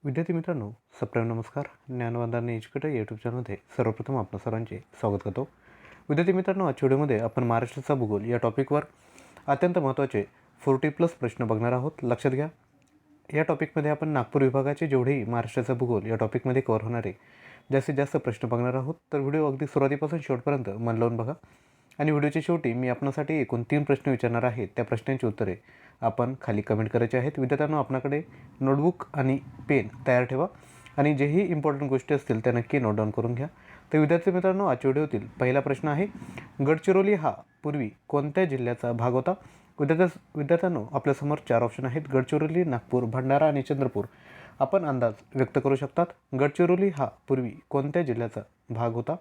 विद्यार्थी मित्रांनो, सप्रेम नमस्कार. ज्ञानवंदन एज्युकेटर यूट्यूब चॅनलमध्ये सर्वप्रथम आपणा सर्वांचे स्वागत करतो. विद्यार्थी मित्रांनो, आजच्या व्हिडिओमध्ये आपण महाराष्ट्राचा भूगोल या टॉपिकवर अत्यंत महत्त्वाचे 40+ प्रश्न बघणार आहोत. लक्षात घ्या, या टॉपिकमध्ये आपण नागपूर विभागाचे जेवढेही महाराष्ट्राचा भूगोल या टॉपिकमध्ये कव्हर होणारे जास्तीत जास्त प्रश्न बघणार आहोत. तर व्हिडिओ अगदी सुरुवातीपासून शेवटपर्यंत मन लावून बघा. आणि व्हिडिओच्या शेवटी मी आपणासाठी एकूण 3 प्रश्न विचारणार आहे. त्या प्रश्नांची उत्तरे आपण खाली कमेंट करायची आहेत. विद्यार्थ्यांनो, आपल्याकडे नोटबुक आणि पेन तयार ठेवा आणि जेही इम्पॉर्टंट गोष्टी असतील त्या नक्की नोट डाऊन करून घ्या. तर विद्यार्थी मित्रांनो, आजच्या व्हिडिओतील पहिला प्रश्न आहे, गडचिरोली हा पूर्वी कोणत्या जिल्ह्याचा भाग होता? विद्यार्थ्यांनो, आपल्यासमोर 4 ऑप्शन आहेत, गडचिरोली, नागपूर, भंडारा आणि चंद्रपूर. आपण अंदाज व्यक्त करू शकतात. गडचिरोली हा पूर्वी कोणत्या जिल्ह्याचा भाग होता?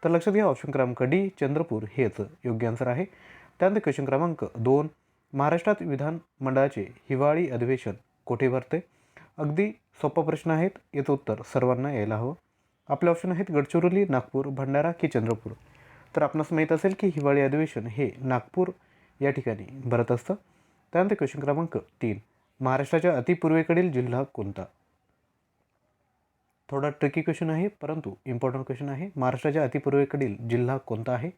तर लक्षात घ्या, ऑप्शन क्रमांक डी चंद्रपूर हेच योग्य आन्सर आहे. त्यानंतर क्वेश्चन क्रमांक 2, महाराष्ट्रात विधानमंडळाचे हिवाळी अधिवेशन कोठे भरते? अगदी सोपा प्रश्न आहेत, याचं उत्तर सर्वांना यायला हवं. आपले ऑप्शन आहेत गडचिरोली, नागपूर, भंडारा की चंद्रपूर. तर आपणास माहीत असेल की हिवाळी अधिवेशन हे नागपूर या ठिकाणी भरत असतं. त्यानंतर क्वेश्चन क्रमांक 3, महाराष्ट्राच्या अतिपूर्वेकडील जिल्हा कोणता? थोडा ट्रिकी क्वेश्चन आहे, परंतु इम्पॉर्टंट क्वेश्चन आहे. महाराष्ट्राच्या अतिपूर्वेकडील जिल्हा कोणता आहे?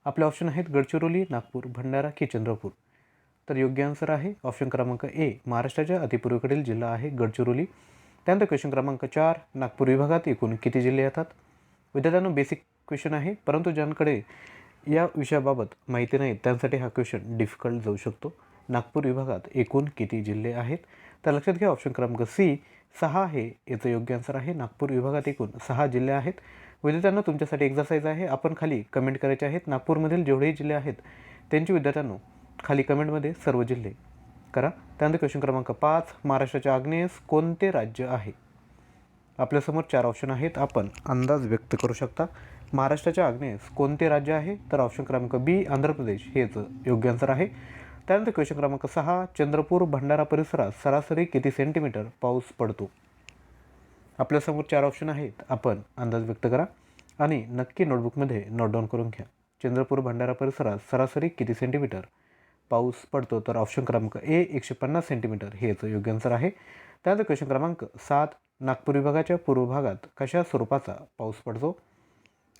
आपले ऑप्शन आहेत गडचिरोली, नागपूर, भंडारा की चंद्रपूर. तर योग्य आन्सर आहे ऑप्शन क्रमांक ए, महाराष्ट्राच्या अतिपूर्वेकडील जिल्हा आहे गडचिरोली. त्यानंतर क्वेश्चन क्रमांक 4, नागपूर विभागात एकूण किती जिल्हे येतात? विद्यार्थ्यांनो, बेसिक क्वेश्चन आहे, परंतु ज्यांकडे या विषयाबाबत माहिती नाही त्यांसाठी हा क्वेश्चन डिफिकल्ट जाऊ शकतो. नागपूर विभागात एकूण किती जिल्हे आहेत? तर लक्षात घ्या, ऑप्शन क्रमांक सी 6 हे याचं योग्य आन्सर आहे. नागपूर विभागात एकूण 6 जिल्हे आहेत. विद्यार्थ्यांना तुमच्यासाठी एक्झरसाईज आहे, आपण खाली कमेंट करायचे आहेत. नागपूरमधील जेवढेही जिल्हे आहेत त्यांची विद्यार्थ्यांनो खाली कमेंटमध्ये सर्व जिल्हे करा. त्यानंतर क्वेश्चन क्रमांक 5, महाराष्ट्राच्या आग्नेयेस कोणते राज्य आहे? आपल्यासमोर 4 ऑप्शन आहेत, आपण अंदाज व्यक्त करू शकता. महाराष्ट्राच्या आग्नेयेस कोणते राज्य आहे? तर ऑप्शन क्रमांक बी आंध्र प्रदेश हेच योग्य आन्सर आहे. त्यानंतर क्वेश्चन क्रमांक 6, चंद्रपूर भंडारा परिसरात सरासरी किती सेंटीमीटर पाऊस पडतो? आपल्यासमोर 4 ऑप्शन आहेत, आपण अंदाज व्यक्त करा आणि नक्की नोटबुकमध्ये नोट डाऊन करून घ्या. चंद्रपूर भंडारा परिसरात सरासरी किती सेंटीमीटर पाऊस पडतो? तर ऑप्शन क्रमांक ए 150 सेंटीमीटर हेच योग्य आन्सर आहे. त्यानंतर क्वेश्चन क्रमांक 7, नागपूर विभागाच्या पूर्व भागात कशा स्वरूपाचा पाऊस पडतो?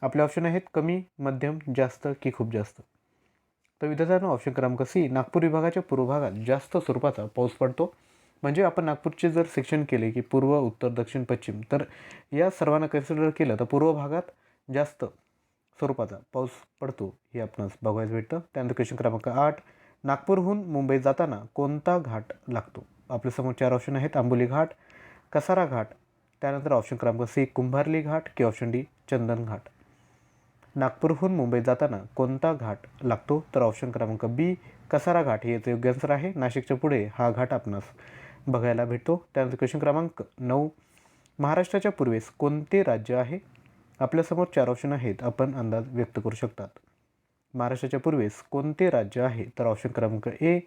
आपले ऑप्शन आहेत कमी, मध्यम, जास्त की खूप जास्त. तर विद्यार्थ्यांना ऑप्शन क्रमांक सी, नागपूर विभागाच्या पूर्व भागात जास्त स्वरूपाचा पाऊस पडतो. म्हणजे आपण नागपूरचे जर सेक्शन केले की पूर्व, उत्तर, दक्षिण, पश्चिम, तर या सर्वांना कन्सिडर केलं तर पूर्व भागात जास्त स्वरूपाचा पाऊस पडतो हे आपणास बघायला भेटतं. त्यानंतर क्वेश्चन क्रमांक 8, नागपूरहून मुंबईत जाताना कोणता घाट लागतो? आपल्यासमोर 4 ऑप्शन आहेत, आंबोली घाट, कसारा घाट, त्यानंतर ऑप्शन क्रमांक सी कुंभारली घाट की ऑप्शन डी चंदन घाट. नागपूरहून मुंबईत जाताना कोणता घाट लागतो? तर ऑप्शन क्रमांक बी कसारा घाट हे याचं योग्य आन्सर आहे. नाशिकच्या पुढे हा घाट आपणास बघायला भेटतो. त्यानंतर क्वेश्चन क्रमांक 9, महाराष्ट्राच्या पूर्वेस कोणते राज्य आहे? आपल्यासमोर 4 ऑप्शन आहेत, आपण अंदाज व्यक्त करू शकतात. महाराष्ट्राच्या पूर्वेस कोणते राज्य आहे? तर ऑप्शन क्रमांक ए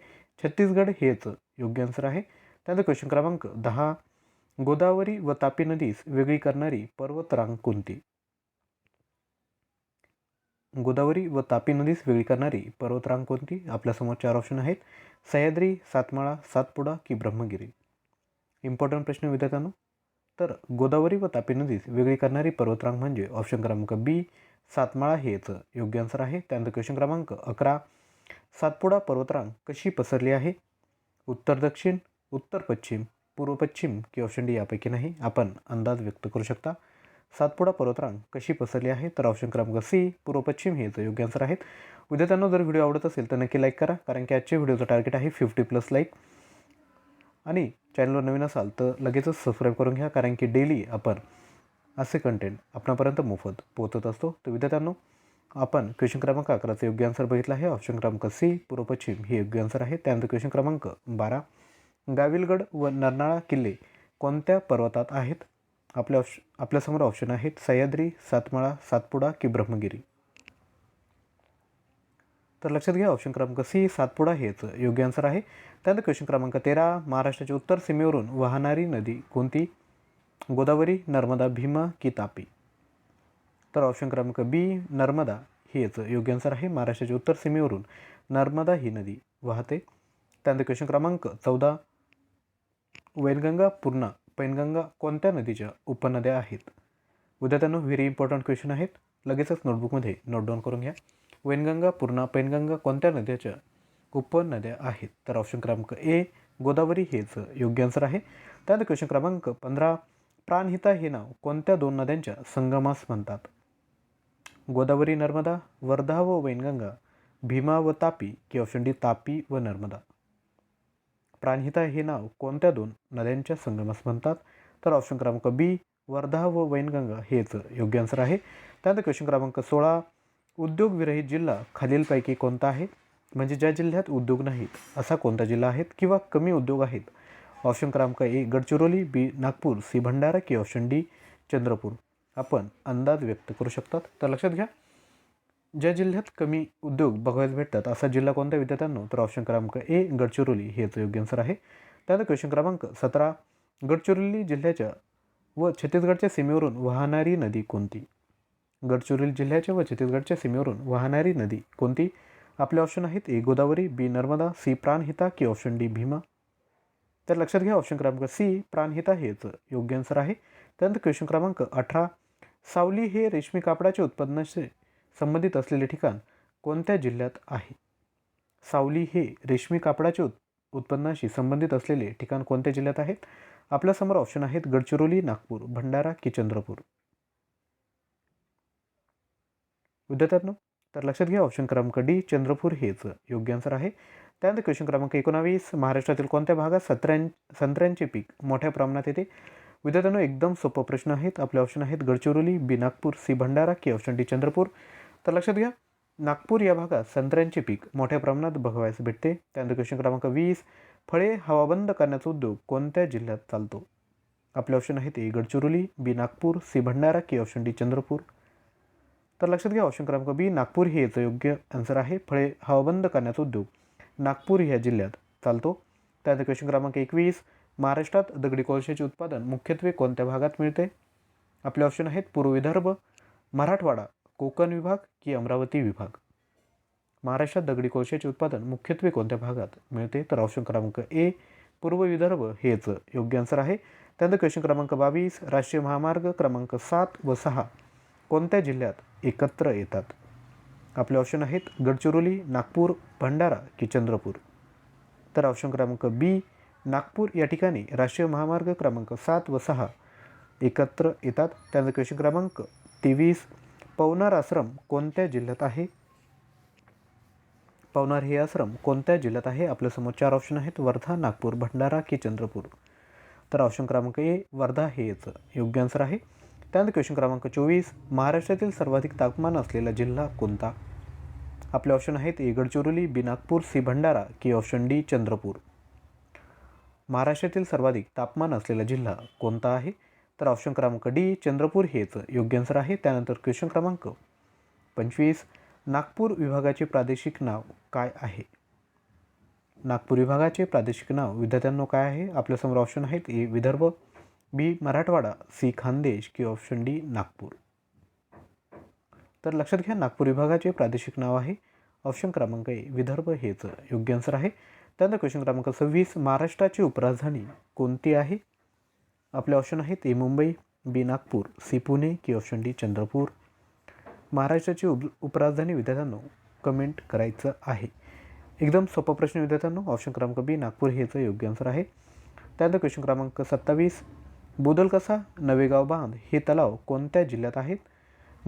छत्तीसगड हेच योग्य आन्सर आहे. त्यानंतर क्वेश्चन क्रमांक 10, गोदावरी व तापी नदीस वेगळी करणारी पर्वतरांग कोणती? गोदावरी व तापी नदीस वेगळी करणारी पर्वतरांग कोणती? आपल्यासमोर 4 ऑप्शन आहेत, सह्याद्री, सातमाळा, सातपुडा की ब्रह्मगिरी. इम्पॉर्टंट प्रश्न विद्यार्थ्यांनो. तर गोदावरी व तापी नदीस वेगळी करणारी पर्वतरांग म्हणजे ऑप्शन क्रमांक बी सातमाळा हेच योग्य आन्सर आहे. त्यानंतर क्वेश्चन क्रमांक 11, सातपुडा पर्वतरांग कशी पसरली आहे? उत्तर दक्षिण, उत्तर पश्चिम, पूर्व पश्चिम की ऑप्शन डी यापैकी नाही. आपण अंदाज व्यक्त करू शकता. सातपुडा पर्वतरांग कशी पसरली आहे? तर ऑप्शन क्रमांक सी पूर्व पश्चिम हेच योग्य आन्सर आहेत. विद्यार्थ्यांना जर व्हिडिओ आवडत असेल तर नक्की लाईक करा, कारण की आजच्या व्हिडिओचं टार्गेट आहे 50+ लाईक. आणि चॅनलवर नवीन असाल तर लगेचच सबस्क्राईब करून घ्या, कारण की डेली आपण असे कंटेंट आपणापर्यंत मोफत पोहोचत असतो. तर विद्यार्थ्यांनो, आपण क्वेश्चन क्रमांक 11चं योग्य आन्सर बघितलं आहे. ऑप्शन क्रमांक सी पूर्व पश्चिम हे योग्य आन्सर आहे. त्यानंतर क्वेश्चन क्रमांक 12, गाविलगड व नरनाळा किल्ले कोणत्या पर्वतात आहेत? आपल्यासमोर ऑप्शन आहेत, सह्याद्री, सातमाळा, सातपुडा की ब्रह्मगिरी. तर लक्षात घ्या, ऑप्शन क्रमांक सी सातपुडा हेच योग्य आन्सर आहे. त्यानंतर क्वेश्चन क्रमांक 13, महाराष्ट्राच्या उत्तर सीमेवरून वाहणारी नदी कोणती? गोदावरी, नर्मदा, भीमा की तापी. तर ऑप्शन क्रमांक बी नर्मदा हेच योग्य आन्सर आहे. महाराष्ट्राच्या उत्तर सीमेवरून नर्मदा ही नदी वाहते. त्यानंतर क्वेश्चन क्रमांक 14, वैनगंगा, पूर्णा पैनगंगा कोणत्या नदीच्या उपनद्या आहेत? विद्यार्थ्यांनो व्हेरी इम्पॉर्टंट क्वेश्चन आहेत, लगेचच नोटबुकमध्ये नोट डाऊन करून घ्या. वैनगंगा, पूर्णा, पैनगंगा कोणत्या नद्याच्या उपनद्या आहेत? तर ऑप्शन क्रमांक ए गोदावरी हेच योग्य आन्सर आहे. त्यानंतर क्वेश्चन क्रमांक 15, प्राणहिता हे नाव कोणत्या दोन नद्यांच्या संगमास म्हणतात? गोदावरी नर्मदा, वर्धा व वैनगंगा, भीमा व तापी की ऑप्शन डी तापी व नर्मदा? प्राणहिता हे नाव कोणत्या दोन नद्यांच्या संगमास म्हणतात? तर ऑप्शन क्रमांक बी वर्धा व वैनगंगा हेच योग्य आन्सर आहे. त्यानंतर क्वेश्चन क्रमांक 16, उद्योगविरहित जिल्हा खालीलपैकी कोणता आहे? म्हणजे ज्या जिल्ह्यात उद्योग नाहीत असा कोणता जिल्हा आहेत किंवा कमी उद्योग आहेत? ऑप्शन क्रमांक ए गडचिरोली, बी नागपूर, सी भंडारा की ऑप्शन डी चंद्रपूर? आपण अंदाज व्यक्त करू शकतात. तर लक्षात घ्या, ज्या जिल्ह्यात कमी उद्योग बघायला भेटतात असा जिल्हा कोणत्या विद्यार्थ्यांनो? तर ऑप्शन क्रमांक ए गडचिरोली हेच योग्य आन्सर आहे. त्यानंतर क्वेश्चन क्रमांक 17, गडचिरोली जिल्ह्याच्या व छत्तीसगडच्या सीमेवरून वाहणारी नदी कोणती? गडचिरोली जिल्ह्याच्या व छत्तीसगडच्या सीमेवरून वाहणारी नदी कोणती? आपले ऑप्शन आहेत ए गोदावरी, बी नर्मदा, सी प्राणहिता की ऑप्शन डी भीमा? तर लक्षात घ्या, ऑप्शन क्रमांक सी प्राणहिता हेच योग्य आन्सर आहे. त्यानंतर क्वेश्चन क्रमांक 18, सावली हे रेशमी कापडाच्या उत्पादनाशी संबंधित असलेले ठिकाण कोणत्या जिल्ह्यात आहे? सावली हे रेशमी कापडाच्या उत्पन्नाशी संबंधित असलेले ठिकाण कोणत्या जिल्ह्यात आहेत? आपल्यासमोर ऑप्शन आहेत गडचिरोली, नागपूर, भंडारा की चंद्रपूर? विद्यार्थ्यांनो तर लक्षात घ्या, ऑप्शन क्रमांक डी चंद्रपूर हेच योग्य आन्सर आहे. त्यानंतर क्वेश्चन क्रमांक 19, महाराष्ट्रातील कोणत्या भागात संत्र्यांचे पीक मोठ्या प्रमाणात येते? विद्यार्थ्यांनो एकदम सोपा प्रश्न आहेत. आपले ऑप्शन आहेत गडचिरोली, बी नागपूर, सी भंडारा की ऑप्शन डी चंद्रपूर? तर लक्षात घ्या, नागपूर या भागात संत्र्यांचे पीक मोठ्या प्रमाणात बघावयास भेटते. त्यानंतर क्वेश्चन क्रमांक 20, फळे हवाबंद करण्याचा उद्योग कोणत्या जिल्ह्यात चालतो? आपले ऑप्शन आहेत ए गडचिरोली, बी नागपूर, सी भंडारा की ऑप्शन डी चंद्रपूर? तर लक्षात घ्या, ऑप्शन क्रमांक बी नागपूर हे याचं योग्य आन्सर आहे. फळे हवाबंद करण्याचा उद्योग नागपूर ह्या जिल्ह्यात चालतो. त्यानंतर क्वेश्चन क्रमांक 21, महाराष्ट्रात दगडी कोळशाचे उत्पादन मुख्यत्वे कोणत्या भागात मिळते? आपले ऑप्शन आहेत पूर्व विदर्भ, मराठवाडा, कोकण विभाग की अमरावती विभाग? महाराष्ट्रात दगडी कोळशाचे उत्पादन मुख्यत्वे कोणत्या भागात मिळते? तर ऑप्शन क्रमांक ए पूर्व विदर्भ हेच योग्य आन्सर आहे. त्यानंतर क्वेश्चन क्रमांक 22, राष्ट्रीय महामार्ग क्रमांक 7 व 6 कोणत्या जिल्ह्यात एकत्र येतात? आपले ऑप्शन आहेत गडचिरोली, नागपूर, भंडारा की चंद्रपूर? तर ऑप्शन क्रमांक बी नागपूर या ठिकाणी राष्ट्रीय महामार्ग क्रमांक 7 व 6 एकत्र येतात. त्यानंतर क्वेश्चन क्रमांक 23, पवनार आश्रम कोणत्या जिल्ह्यात आहे? पवनार हे आश्रम कोणत्या जिल्ह्यात आहे? आपल्यासमोर 4 ऑप्शन आहेत, वर्धा, नागपूर, भंडारा की चंद्रपूर? तर ऑप्शन क्रमांक ए वर्धा हे याचं योग्य आन्सर आहे. त्यानंतर क्वेश्चन क्रमांक 24, महाराष्ट्रातील सर्वाधिक तापमान असलेला जिल्हा कोणता? आपले ऑप्शन आहेत ए गडचिरोली, बी नागपूर, सी भंडारा की ऑप्शन डी चंद्रपूर? महाराष्ट्रातील सर्वाधिक तापमान असलेला जिल्हा कोणता आहे? तर ऑप्शन क्रमांक डी चंद्रपूर हेच योग्य आन्सर आहे. त्यानंतर क्वेश्चन क्रमांक 25, नागपूर विभागाचे प्रादेशिक नाव काय आहे? नागपूर विभागाचे प्रादेशिक नाव विद्यार्थ्यांनो काय आहे? आपल्यासमोर ऑप्शन आहेत ए विदर्भ, बी मराठवाडा, सी खानदेश की ऑप्शन डी नागपूर? तर लक्षात घ्या, नागपूर विभागाचे प्रादेशिक नाव आहे ऑप्शन क्रमांक ए विदर्भ हेच योग्य आन्सर आहे. त्यानंतर क्वेश्चन क्रमांक 26, महाराष्ट्राची उपराजधानी कोणती आहे? आपले ऑप्शन आहेत ए मुंबई, बी नागपूर, सी पुणे की ऑप्शन डी चंद्रपूर? महाराष्ट्राची उपराजधानी विद्यार्थ्यांनो कमेंट करायचं आहे. एकदम सोपा प्रश्न विद्यार्थ्यांनो, ऑप्शन क्रमांक बी नागपूर हेच योग्य आन्सर आहे. त्यानंतर क्वेश्चन क्रमांक 27, बुदलकसा, नवेगाव बांध हे तलाव कोणत्या जिल्ह्यात आहेत?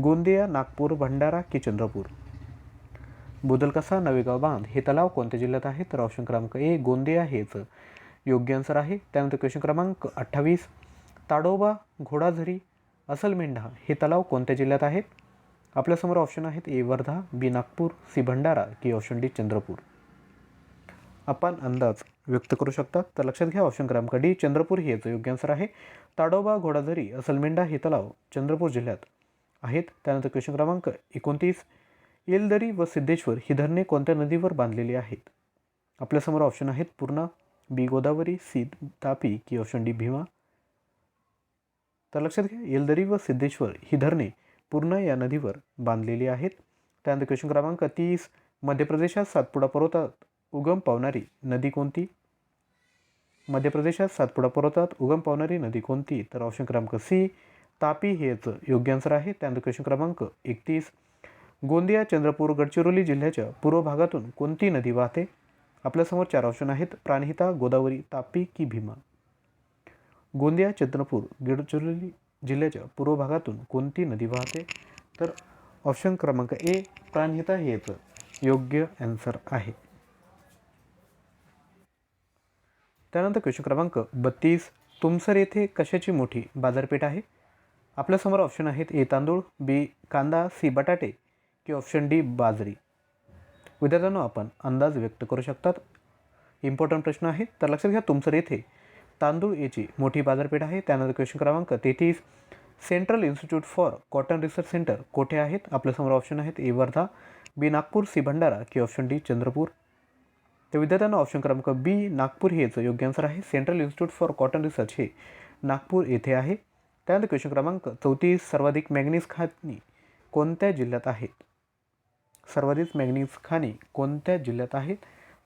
गोंदिया, नागपूर, भंडारा की चंद्रपूर? बुदलकसा, नवेगाव बांध हे तलाव कोणत्या जिल्ह्यात आहे? तर ऑप्शन क्रमांक ए गोंदिया हेच योग्य आन्सर आहे. त्यानंतर क्वेश्चन क्रमांक 28, ताडोबा, घोडाझरी, असलमेंढा हे तलाव कोणत्या जिल्ह्यात आहेत? आपल्यासमोर ऑप्शन आहेत ए वर्धा, बी नागपूर, सी भंडारा की ऑप्शन डी चंद्रपूर? आपण अंदाज व्यक्त करू शकता. तर लक्षात घ्या, ऑप्शन क्रमांक डी चंद्रपूर हेच योग्य आन्सर आहे. ताडोबा, घोडाझरी, असलमेंढा हे तलाव चंद्रपूर जिल्ह्यात आहेत. त्यानंतर क्वेश्चन क्रमांक 29, येलदरी व सिद्धेश्वर ही धरणे कोणत्या नदीवर बांधलेली आहेत? आपल्यासमोर ऑप्शन आहेत पूर्णा, बी गोदावरी, सी तापी की ऑप्शन डी भीमा? तर लक्षात घ्या, येलदरी व सिद्धेश्वर ही धरणे पूर्णा या नदीवर बांधलेली आहेत. त्यानंतर क्वेश्चन क्रमांक 30, मध्य प्रदेशात सातपुडा पर्वतात उगम पावणारी नदी कोणती? मध्य प्रदेशात सातपुडा पर्वतात उगम पावणारी नदी कोणती? तर ऑप्शन क्रमांक सी तापी हे याचं योग्य आन्सर आहे. त्यानंतर क्वेश्चन क्रमांक 31, गोंदिया, चंद्रपूर, गडचिरोली जिल्ह्याच्या पूर्व भागातून कोणती नदी वाहते? आपल्यासमोर 4 ऑप्शन आहेत. प्राणहिता, गोदावरी, तापी की भीमा? गोंदिया, चंद्रपूर, गडचिरोली जिल्ह्याच्या पूर्व भागातून कोणती नदी वाहते? तर ऑप्शन क्रमांक ए प्राणहिता हे याचं योग्य आन्सर आहे. त्यानंतर क्वेश्चन क्रमांक 32, तुमसर येथे कशाची मोठी बाजारपेठ आहे? आपल्यासमोर ऑप्शन आहेत. ए तांदूळ, बी कांदा, सी बटाटे की ऑप्शन डी बाजरी? विद्यार्थ्यांनो आपण अंदाज व्यक्त करू शकतात. इम्पॉर्टंट प्रश्न आहे. तर लक्षात घ्या, तुमसर येथे तांदूळ याची मोठी बाजारपेठ आहे. त्यानंतर क्वेश्चन क्रमांक 33, central institute for cotton research centre कोठे आहेत? आपल्यासमोर ऑप्शन आहेत. ए वर्धा, बी नागपूर, सी भंडारा की ऑप्शन डी चंद्रपूर? तर विद्यार्थ्यांना ऑप्शन क्रमांक बी नागपूर हे याचं योग्य आन्सर आहे. Central institute for cotton research हे नागपूर येथे आहे. त्यानंतर क्वेश्चन क्रमांक 34, सर्वाधिक मॅंगनीज खाणी कोणत्या जिल्ह्यात आहेत? सर्वाधिक मॅंगनीज खाणी कोणत्या जिल्ह्यात आहेत?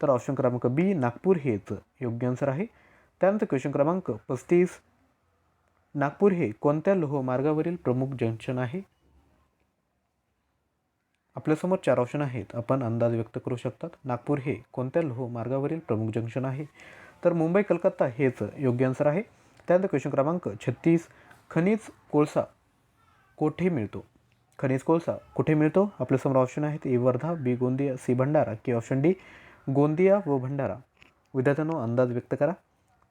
तर ऑप्शन क्रमांक बी नागपूर हे याचं योग्य आन्सर आहे. त्यानंतर क्वेश्चन क्रमांक 35, नागपूर हे कोणत्या लोह मार्गावरील प्रमुख जंक्शन आहे? आपल्यासमोर 4 ऑप्शन आहेत. आपण अंदाज व्यक्त करू शकतात. नागपूर हे कोणत्या लोह मार्गावरील प्रमुख जंक्शन आहे? तर मुंबई कलकत्ता हेच योग्य आन्सर आहे. त्यानंतर क्वेश्चन क्रमांक 36, खनिज कोळसा कोठे मिळतो? खनिज कोळसा कुठे मिळतो? आपल्यासमोर ऑप्शन आहेत. ए वर्धा, बी गोंदिया, सी भंडारा की ऑप्शन डी गोंदिया व भंडारा? विद्यार्थ्यांनो अंदाज व्यक्त करा.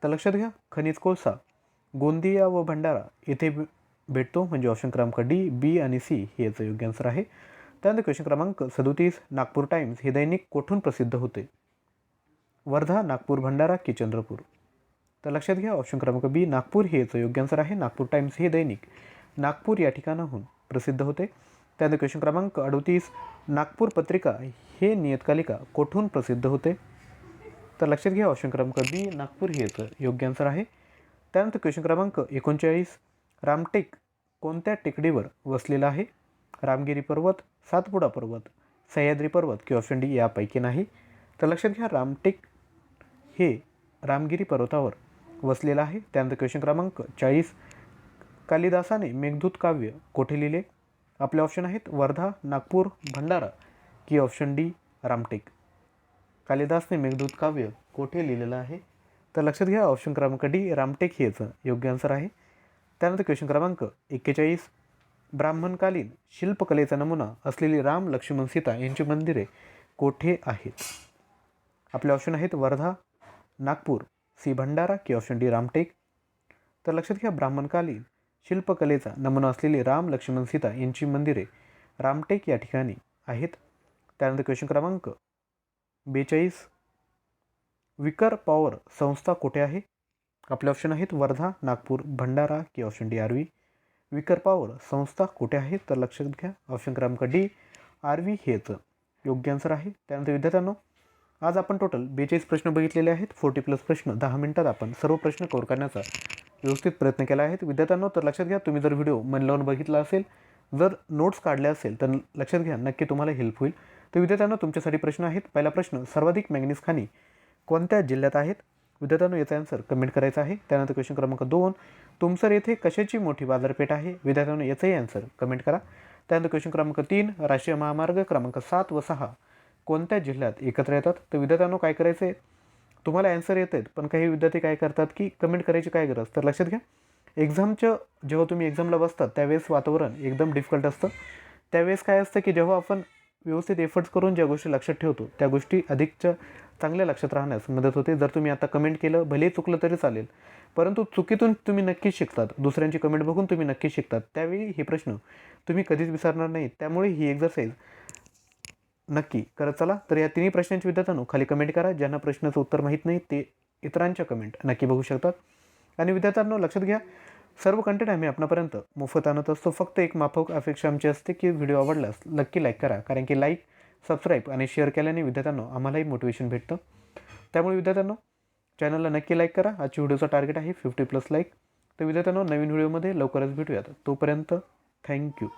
तर लक्षात घ्या, खनिज कोळसा गोंदिया व भंडारा येथे भेटतो, म्हणजे ऑप्शन क्रमांक डी, बी आणि सी हे याचं योग्य आन्सर आहे. त्यानंतर क्वेश्चन क्रमांक 37, नागपूर टाइम्स हे दैनिक कोठून प्रसिद्ध होते? वर्धा, नागपूर, भंडारा की चंद्रपूर? तर लक्षात घ्या, ऑप्शन क्रमांक बी नागपूर हे याचं योग्य आन्सर आहे. नागपूर टाइम्स हे दैनिक नागपूर या ठिकाणाहून प्रसिद्ध होते. त्यानंतर क्वेश्चन क्रमांक 38, नागपूर पत्रिका हे नियतकालिका कोठून प्रसिद्ध होते? तर लक्षात घ्या, ऑप्शन क्रमांक बी नागपूर हे याचं योग्य आन्सर आहे. त्यानंतर क्वेश्चन क्रमांक 39, रामटेक कोणत्या टेकडीवर वसलेला आहे? रामगिरी पर्वत, सातपुडा पर्वत, सह्याद्री पर्वत की ऑप्शन डी यापैकी नाही? तर लक्षात घ्या, रामटेक हे रामगिरी पर्वतावर वसलेला आहे. त्यानंतर क्वेश्चन क्रमांक 40, कालिदासाने मेघदूत काव्य कोठे लिहिले? आपले ऑप्शन आहेत. वर्धा, नागपूर, भंडारा की ऑप्शन डी रामटेक? कालिदासने मेघदूत काव्य कोठे लिहिलेलं आहे? तर लक्षात घ्या, ऑप्शन क्रमांक डी रामटेक हे याचं योग्य आन्सर आहे. त्यानंतर क्वेश्चन क्रमांक 41, ब्राह्मणकालीन शिल्पकलेचा नमुना असलेली राम, लक्ष्मण, सीता यांची मंदिरे कोठे आहेत? आपले ऑप्शन आहेत. वर्धा, नागपूर, सी भंडारा की ऑप्शन डी रामटेक? तर लक्षात घ्या, ब्राह्मणकालीन शिल्पकलेचा नमुना असलेली राम, लक्ष्मण, सीता यांची मंदिरे रामटेक या ठिकाणी आहेत. त्यानंतर क्वेश्चन क्रमांक 42, विकर पॉवर संस्था कुठे आहे? आपले ऑप्शन आहेत. वर्धा, नागपूर, भंडारा की ऑप्शन डी आर्वी? विकर पॉवर संस्था कुठे आहे? तर लक्षात घ्या, ऑप्शन क्रमांक डी आर्वी हेच योग्य आन्सर आहे. त्यानंतर विद्यार्थ्यांनो, आज आपण टोटल 42 प्रश्न बघितलेले आहेत. 40+ प्रश्न 10 मिनिटात आपण सर्व प्रश्न कव्हर करण्याचा व्यवस्थित प्रयत्न केला आहे. विद्यार्थ्यांनो, तर लक्षात घ्या, तुम्ही जर व्हिडिओ मन लावून बघितला असेल, जर नोट्स काढले असेल, तर लक्षात घ्या, नक्की तुम्हाला हेल्प होईल. तर विद्यार्थ्यांनो, तुमच्यासाठी प्रश्न आहेत. पहिला प्रश्न, सर्वाधिक मॅंगनीज खाणी कोणत्या जिल्ह्यात आहेत? विद्यार्थ्यांनो, याचा आन्सर कमेंट करायचा आहे. त्यानंतर क्वेश्चन क्रमांक 2, तुमसर येथे कशाची मोठी बाजारपेठ आहे? विद्यार्थ्यांनो, याचाही आन्सर कमेंट करा. त्यानंतर क्वेश्चन क्रमांक 3, राष्ट्रीय महामार्ग क्रमांक 7 व 6 कोणत्या जिल्ह्यात एकत्र येतात? तर विद्यार्थ्यांनो, काय करायचं आहे, तुम्हाला आन्सर येत आहेत, पण काही विद्यार्थी काय करतात की कमेंट करायची काय गरज? तर लक्षात घ्या, एक्झामचं जेव्हा तुम्ही एक्झामला बसतात त्यावेळेस वातावरण एकदम डिफिकल्ट असतं. त्यावेळेस काय असतं की जेव्हा आपण व्यवस्थित एफर्ट्स करून ज्या गोष्टी लक्षात ठेवतो त्या गोष्टी अधिकच्या चांगल्या लक्षात राहण्यास मदत होते. जर तुम्ही आता कमेंट केलं, भलेही चुकलं तरी चालेल, परंतु चुकीतून तुम्ही नक्कीच शिकतात. दुसऱ्यांची कमेंट बघून तुम्ही नक्कीच शिकतात. त्यावेळी हे प्रश्न तुम्ही कधीच विसरणार नाहीत. त्यामुळे ही एक्झरसाईज नक्की करत चला. तर या तिन्ही प्रश्नांची विद्यार्थ्यांनो खाली कमेंट करा. ज्यांना प्रश्नाचं उत्तर माहीत नाही ते इतरांच्या कमेंट नक्की बघू शकतात. आणि विद्यार्थ्यांनो, लक्षात घ्या, सर्व कंटेंट आम्ही आपणापर्यंत मोफत आणत असतो. फक्त एक माफक अपेक्षा आमची असते की व्हिडिओ आवडल्यास नक्की लाईक करा, कारण की लाईक, सबस्क्राईब आणि शेअर केल्याने विद्यार्थ्यांनो आम्हालाही मोटिवेशन भेटतं. त्यामुळे विद्यार्थ्यांनो, चॅनलला नक्की लाईक करा. आजची व्हिडिओचा टार्गेट आहे 50+ लाईक. तर विद्यार्थ्यांनो, नवीन व्हिडिओमध्ये लवकरच भेटूयात. तोपर्यंत थँक्यू.